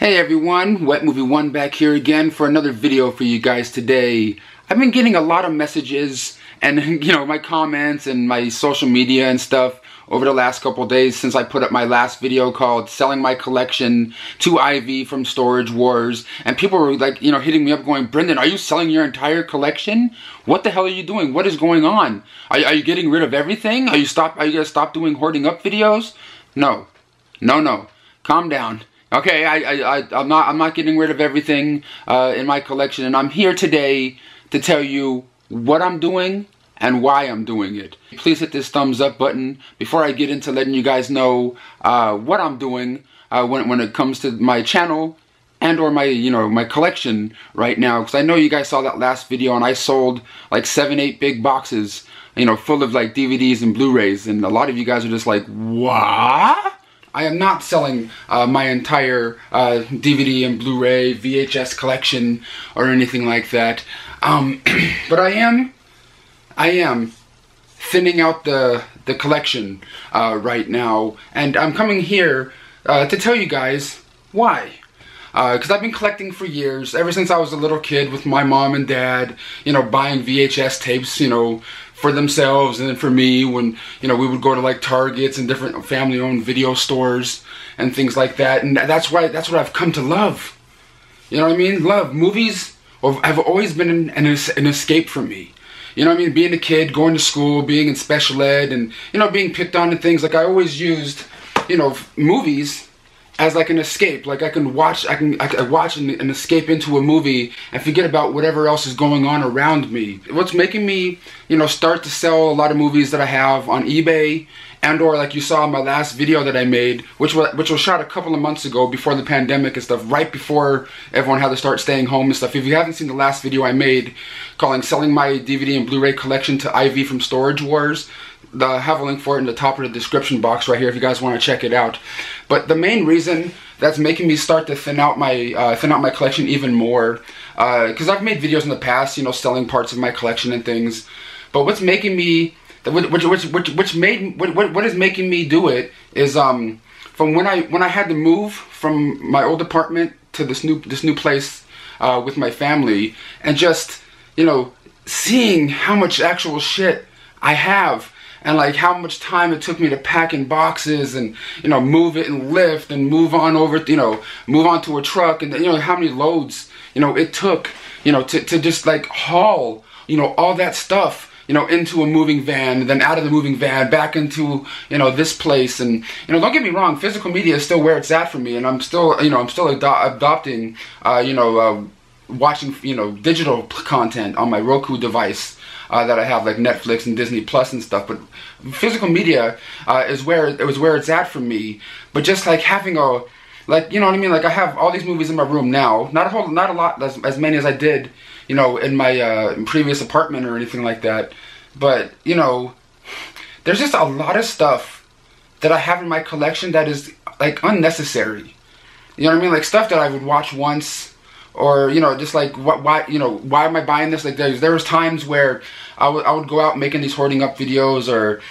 Hey everyone, Wet Movie 1 back here again for another video for you guys today. I've been getting a lot of messages and my comments and my social media and stuff over the last couple of days since I put up my last video called Selling My Collection to Ivy from Storage Wars, and people were like, hitting me up going, Brendan, are you selling your entire collection? What the hell are you doing? What is going on? Are you getting rid of everything? Are you gonna stop doing hoarding up videos? No. Calm down. Okay, I'm not getting rid of everything in my collection, and I'm here today to tell you what I'm doing and why I'm doing it. Please hit this thumbs up button before I get into letting you guys know what I'm doing when it comes to my channel and or my my collection right now, because I know you guys saw that last video and I sold like 7-8 big boxes full of like DVDs and Blu-rays, and a lot of you guys are just like, what? I am not selling my entire DVD and Blu-ray VHS collection or anything like that, but I am thinning out the collection right now, and I'm coming here to tell you guys why. Because I've been collecting for years, ever since I was a little kid with my mom and dad, buying VHS tapes, for themselves and then for me when, we would go to like Targets and different family-owned video stores and things like that. And that's what I've come to love. You know what I mean? Love. Movies have always been an escape for me. You know what I mean? Being a kid, going to school, being in special ed, and, being picked on and things, like I always used, movies as like an escape. Like I watch and escape into a movie and forget about whatever else is going on around me. What's making me, start to sell a lot of movies that I have on eBay, and or like you saw in my last video that I made, which was shot a couple of months ago before the pandemic and stuff, right before everyone had to start staying home and stuff. If you haven't seen the last video I made calling Selling My DVD and Blu-ray Collection to Ivy from Storage Wars, I have a link for it in the top of the description box right here if you guys want to check it out. But the main reason that's making me start to thin out my collection even more, because I've made videos in the past, selling parts of my collection and things. But what's making me, what is making me do it is from when I had to move from my old apartment to this new place with my family, and just seeing how much actual shit I have. And like how much time it took me to pack in boxes and move it and lift and move on over move on to a truck, and how many loads it took to just like haul all that stuff into a moving van, and then out of the moving van back into this place. And don't get me wrong, physical media is still where it's at for me, and I'm still adopting watching digital content on my Roku device that I have, like Netflix and Disney Plus and stuff. But physical media is where it's at for me. But just like having a, like, what I mean, like I have all these movies in my room now, not a lot as many as I did in my previous apartment or anything like that. But there's just a lot of stuff that I have in my collection that is like unnecessary. You know what I mean? Like stuff that I would watch once, or just like why am I buying this? Like there was times where I would go out making these hoarding up videos or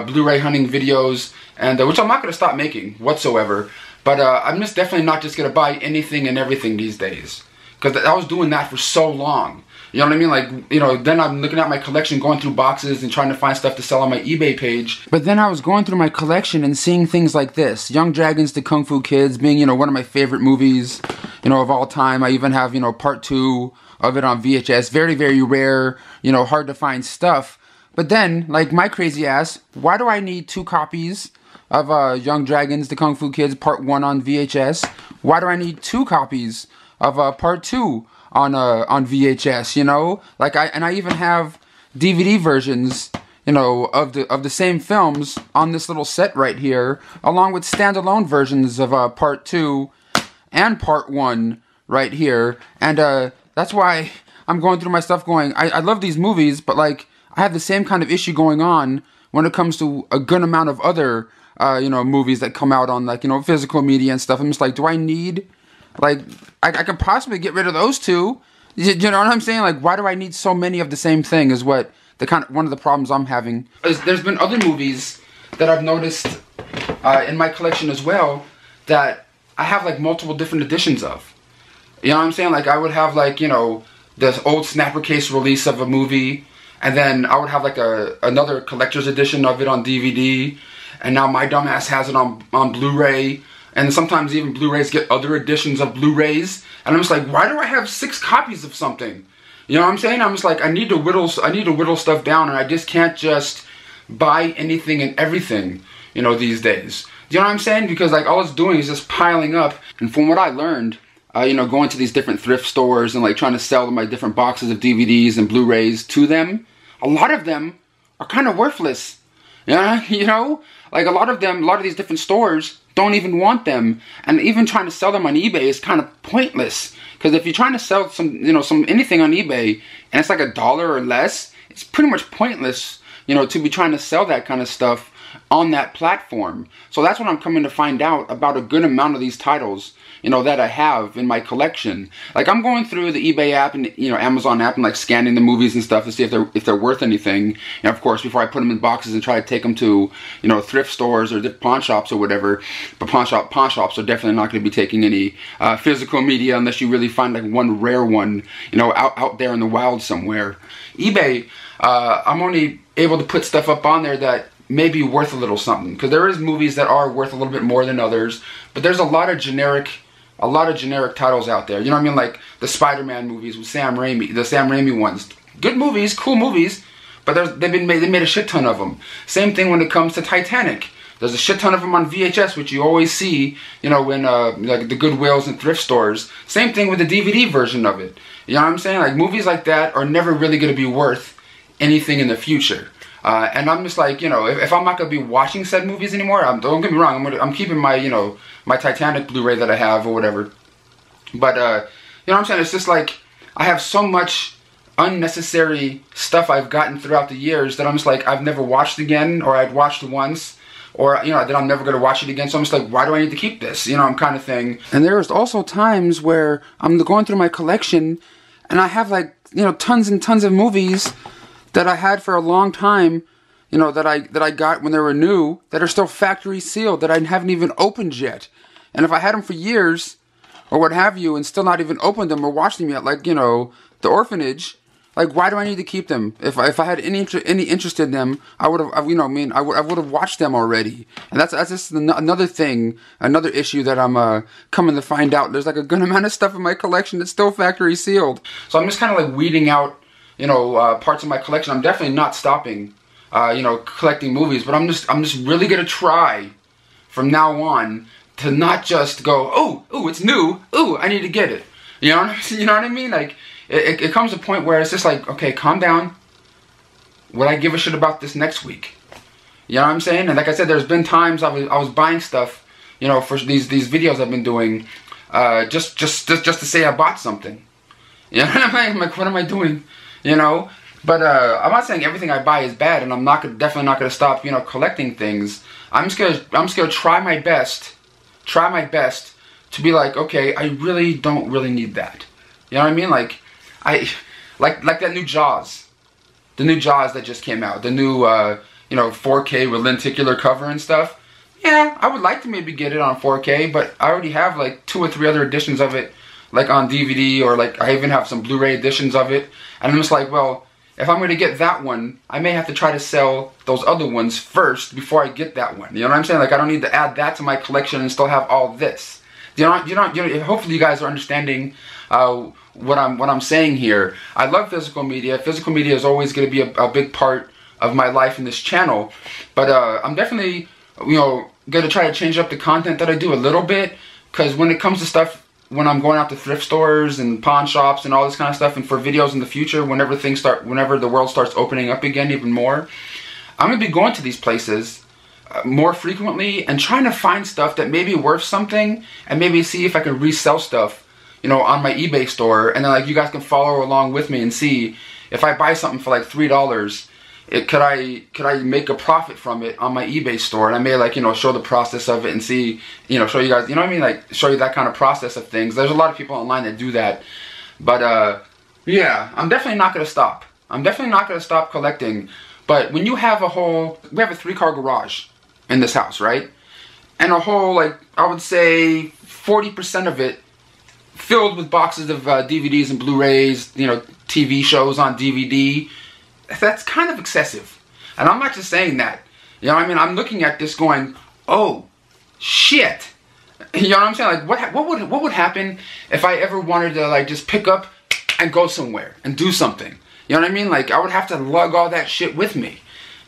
Blu-ray hunting videos, and which I'm not going to stop making whatsoever. But I'm just definitely not just going to buy anything and everything these days, because I was doing that for so long. You know what I mean? Like, then I'm looking at my collection, going through boxes and trying to find stuff to sell on my eBay page. But then I was going through my collection and seeing things like this. Young Dragons to Kung Fu Kids being, one of my favorite movies, of all time. I even have, part 2 of it on VHS. Very, very rare, hard to find stuff. But then, like my crazy ass, why do I need 2 copies of Young Dragons to Kung Fu Kids Part 1 on VHS? Why do I need 2 copies of Part 2 on VHS, like I even have DVD versions, of the same films on this little set right here, along with standalone versions of Part 2 and Part 1 right here. And that's why I'm going through my stuff going, I love these movies, but like I have the same kind of issue going on when it comes to a good amount of other movies that come out on like physical media and stuff. I'm just like, do I need, like, I could possibly get rid of those 2. You know what I'm saying? Like, why do I need so many of the same thing is what one of the problems I'm having. There's been other movies that I've noticed in my collection as well that I have like multiple different editions of. You know what I'm saying? Like I would have like, you know, this old snapper case release of a movie, and then I would have like another collector's edition of it on DVD, and now my dumbass has it on Blu-ray, and sometimes even Blu-rays get other editions of Blu-rays, and I'm just like, why do I have 6 copies of something? You know what I'm saying? I'm just like, I need to whittle stuff down, and I just can't just buy anything and everything, you know, these days. Do you know what I'm saying? Because like all it's doing is just piling up. And from what I learned, you know, going to these different thrift stores and like trying to sell my different boxes of DVDs and Blu-rays to them, a lot of them are kind of worthless. Yeah, you know, like a lot of these different stores don't even want them, and even trying to sell them on eBay is kind of pointless. Because if you're trying to sell anything on eBay and it's like $1 or less, it's pretty much pointless, you know, to be trying to sell that kind of stuff on that platform. So that's what I'm coming to find out about a good amount of these titles, you know, that I have in my collection. Like I'm going through the eBay app and, you know, Amazon app and like scanning the movies and stuff to see if they're worth anything. And of course, before I put them in boxes and try to take them to, you know, thrift stores or pawn shops or whatever. But pawn shops are definitely not going to be taking any physical media unless you really find like one rare one, you know, out there in the wild somewhere. eBay, I'm only able to put stuff up on there that may be worth a little something, because there is movies that are worth a little bit more than others, but there's a lot of generic titles out there. You know what I mean? Like the Spider-Man movies with Sam Raimi, the Sam Raimi ones. Good movies, cool movies, but they made a shit ton of them. Same thing when it comes to Titanic. There's a shit ton of them on VHS, which you always see, you know, when like the Goodwills and thrift stores. Same thing with the DVD version of it. You know what I'm saying? Like movies like that are never really going to be worth anything in the future. And I'm just like, you know, if I'm not going to be watching said movies anymore, don't get me wrong, I'm keeping my, you know, my Titanic Blu-ray that I have or whatever. But, you know what I'm saying? It's just like, I have so much unnecessary stuff I've gotten throughout the years that I'm just like, I've never watched again, or I'd watched once, or, you know, that I'm never going to watch it again. So I'm just like, why do I need to keep this? You know, I'm kind of thing. And there's also times where I'm going through my collection and I have like, you know, tons and tons of movies that I had for a long time, you know, that I got when they were new, that are still factory sealed, that I haven't even opened yet. And if I had them for years, or what have you, and still not even opened them or watched them yet, like, you know, The Orphanage, like, why do I need to keep them? If I had any interest in them, I would have, you know, I would have watched them already. And that's just another thing, another issue that I'm coming to find out. There's like a good amount of stuff in my collection that's still factory sealed. So I'm just kind of like weeding out, you know, parts of my collection. I'm definitely not stopping, you know, collecting movies, but I'm just really gonna try from now on to not just go, oh, it's new, oh, I need to get it. You know what I mean? Like, it comes to a point where it's just like, okay, calm down. Would I give a shit about this next week? You know what I'm saying? And like I said, there's been times I was buying stuff, you know, for these videos I've been doing, just to say I bought something. You know what I mean? I'm like, what am I doing? You know, but I'm not saying everything I buy is bad, and I'm definitely not gonna stop, you know, collecting things. I'm just gonna try my best to be like, okay, I really don't need that. You know what I mean? Like, like that new Jaws, the new Jaws that just came out, the new you know, 4K with lenticular cover and stuff. Yeah, I would like to maybe get it on 4K, but I already have like 2 or 3 other editions of it, like on DVD, or like I even have some Blu-ray editions of it. And I'm just like, well, if I'm going to get that one, I may have to try to sell those other ones first before I get that one. You know what I'm saying? Like, I don't need to add that to my collection and still have all this. You know, hopefully you guys are understanding what I'm saying here. I love physical media. Physical media is always going to be a big part of my life in this channel. But I'm definitely, you know, going to try to change up the content that I do a little bit. Because when it comes to stuff, when I'm going out to thrift stores and pawn shops and all this kind of stuff, and for videos in the future, whenever the world starts opening up again even more, I'm going to be going to these places more frequently and trying to find stuff that may be worth something, and maybe see if I can resell stuff, you know, on my eBay store. And then like you guys can follow along with me and see if I buy something for like $3, could I make a profit from it on my eBay store? And I may, like, you know, show the process of it and see, you know, show you guys, you know what I mean, like show you that kind of process of things. There's a lot of people online that do that. But yeah, I'm definitely not gonna stop. I'm definitely not gonna stop collecting. But when you have we have a 3-car garage in this house, right? And a whole, like, I would say 40% of it filled with boxes of DVDs and Blu-rays, you know, TV shows on DVD. That's kind of excessive. And I'm not just saying that. You know what I mean? I'm looking at this going, oh, shit. You know what I'm saying? Like, what would happen if I ever wanted to, like, just pick up and go somewhere and do something? You know what I mean? Like, I would have to lug all that shit with me.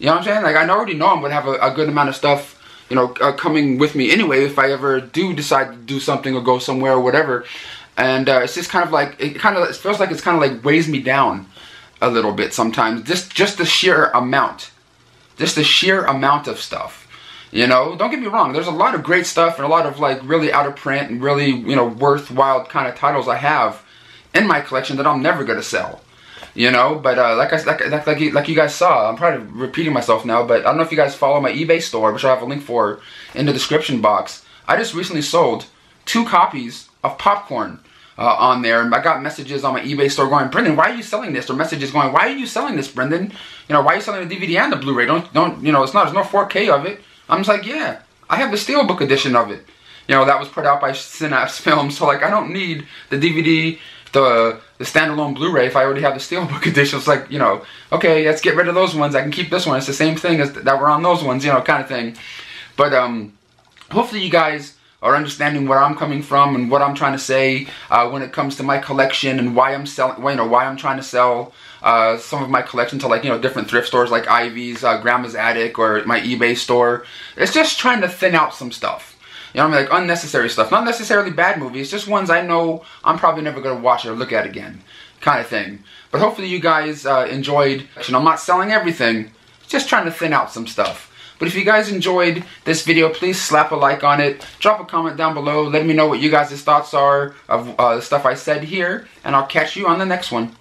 You know what I'm saying? Like, I already know I'm going to have a good amount of stuff, you know, coming with me anyway if I ever do decide to do something or go somewhere or whatever. And it's just kind of like, it feels like it's kind of like weighs me down a little bit sometimes. Just the sheer amount. Just the sheer amount of stuff. You know, don't get me wrong, there's a lot of great stuff and a lot of like really out of print and really, you know, worthwhile kind of titles I have in my collection that I'm never going to sell. You know, but like you guys saw, I'm probably repeating myself now, but I don't know if you guys follow my eBay store, which I have a link for in the description box. I just recently sold 2 copies of Popcorn on there, and I got messages on my eBay store going, Brendan, why are you selling this? Or messages going, why are you selling this, Brendan? You know, why are you selling the DVD and the Blu-ray? Don't, you know, there's no 4K of it. I'm just like, yeah, I have the Steelbook edition of it. You know, that was put out by Synapse Films, so like, I don't need the DVD, the standalone Blu-ray if I already have the Steelbook edition. It's like, you know, okay, let's get rid of those ones. I can keep this one. It's the same thing as that were on those ones, you know, kind of thing. But hopefully you guys are understanding where I'm coming from and what I'm trying to say when it comes to my collection and why I'm selling, you know, why I'm trying to sell some of my collection to, like, you know, different thrift stores like Ivy's, Grandma's Attic, or my eBay store. It's just trying to thin out some stuff. You know what I mean? Like unnecessary stuff. Not necessarily bad movies, just ones I know I'm probably never going to watch or look at again. Kind of thing. But hopefully you guys enjoyed. I'm not selling everything, just trying to thin out some stuff. But if you guys enjoyed this video, please slap a like on it. Drop a comment down below. Let me know what you guys' thoughts are of the stuff I said here. And I'll catch you on the next one.